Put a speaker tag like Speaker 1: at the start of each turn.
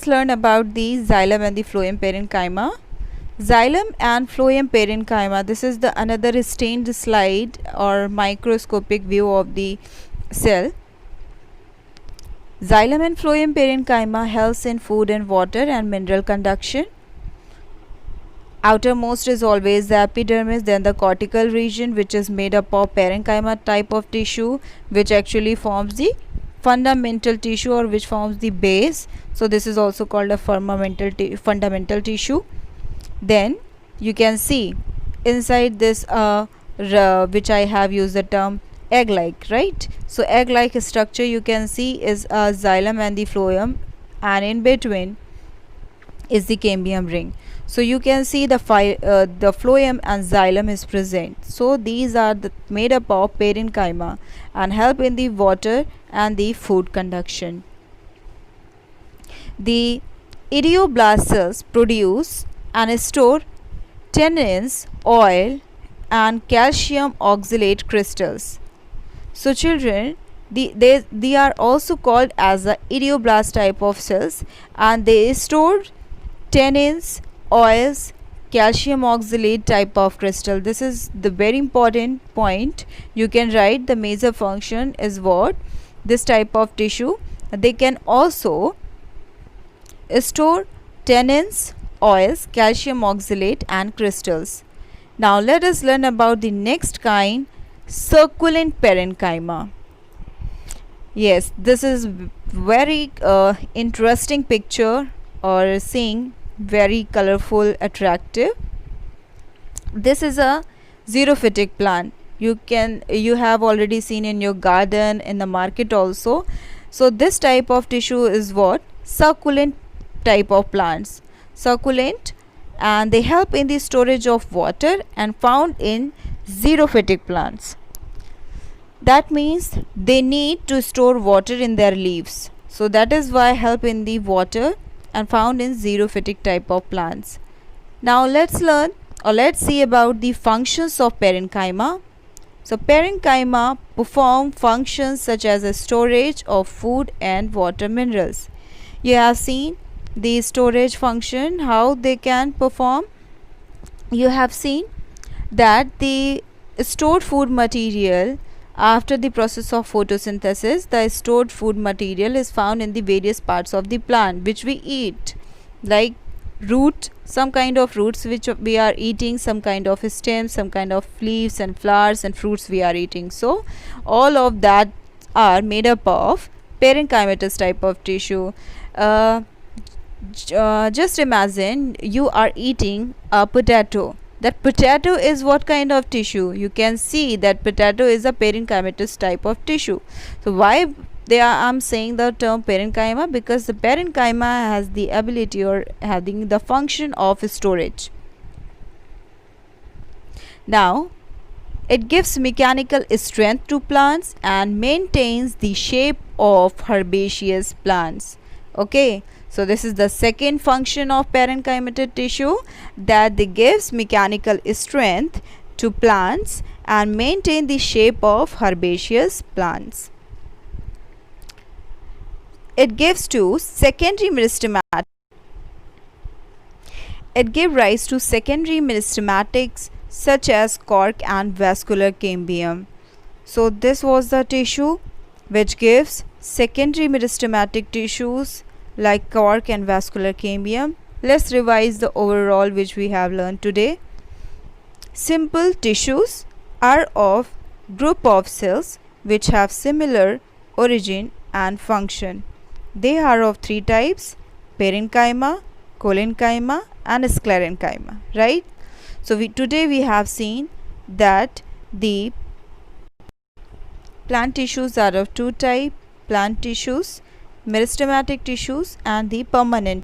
Speaker 1: let's learn about the xylem and the phloem parenchyma. Xylem and phloem parenchyma, this is the another stained slide or microscopic view of the cell. Xylem and phloem parenchyma helps in food and water and mineral conduction. Outermost is always the epidermis, then the cortical region, which is made up of parenchyma type of tissue, which actually forms the fundamental tissue or which forms the base. So this is also called a fundamental tissue. Then you can see inside this which I have used the term egg-like, right? So egg-like structure you can see is a xylem and the phloem, and in between is the cambium ring. So you can see the phloem and xylem is present. So these are made up of parenchyma and help in the water and the food conduction. The idioblast cells produce and store tannins, oil and calcium oxalate crystals. So children, they are also called as the idioblast type of cells, and they store tannins, oils, calcium oxalate type of crystal. This is the very important point. You can write the major function is what this type of tissue. They can also store tannins, oils, calcium oxalate and crystals. Now let us learn about the next kind, succulent parenchyma. Yes, this is very interesting picture or seeing, very colorful, attractive. This is a xerophytic plant. You have already seen in your garden, in the market also. So this type of tissue is what succulent type of plants. Succulent, and they help in the storage of water and found in xerophytic plants. That means they need to store water in their leaves. So that is why help in the water and found in xerophytic type of plants. Now let's learn or let's see about the functions of parenchyma. So parenchyma perform functions such as a storage of food and water minerals. You have seen the storage function, how they can perform. You have seen that the stored food material, after the process of photosynthesis, the stored food material is found in the various parts of the plant which we eat, like root, some kind of roots which we are eating, some kind of stems, some kind of leaves and flowers and fruits we are eating. So all of that are made up of parenchymatous type of tissue. Just imagine you are eating a potato. That potato is what kind of tissue? You can see that potato is a parenchymatous type of tissue. So why I'm saying the term parenchyma? Because the parenchyma has the ability or having the function of storage. Now it gives mechanical strength to plants and maintains the shape of herbaceous plants. Okay, so this is the second function of parenchymatous tissue, that they gives mechanical strength to plants and maintain the shape of herbaceous plants. It gives to secondary meristematics. It gives rise to secondary meristematics such as cork and vascular cambium. So this was the tissue which gives secondary meristematic tissues like cork and vascular cambium. Let's revise the overall which we have learned today. Simple tissues are of group of cells which have similar origin and function. They are of three types: parenchyma, collenchyma and sclerenchyma, right? So today we have seen that the plant tissues are of two types: plant tissues, meristematic tissues and the permanent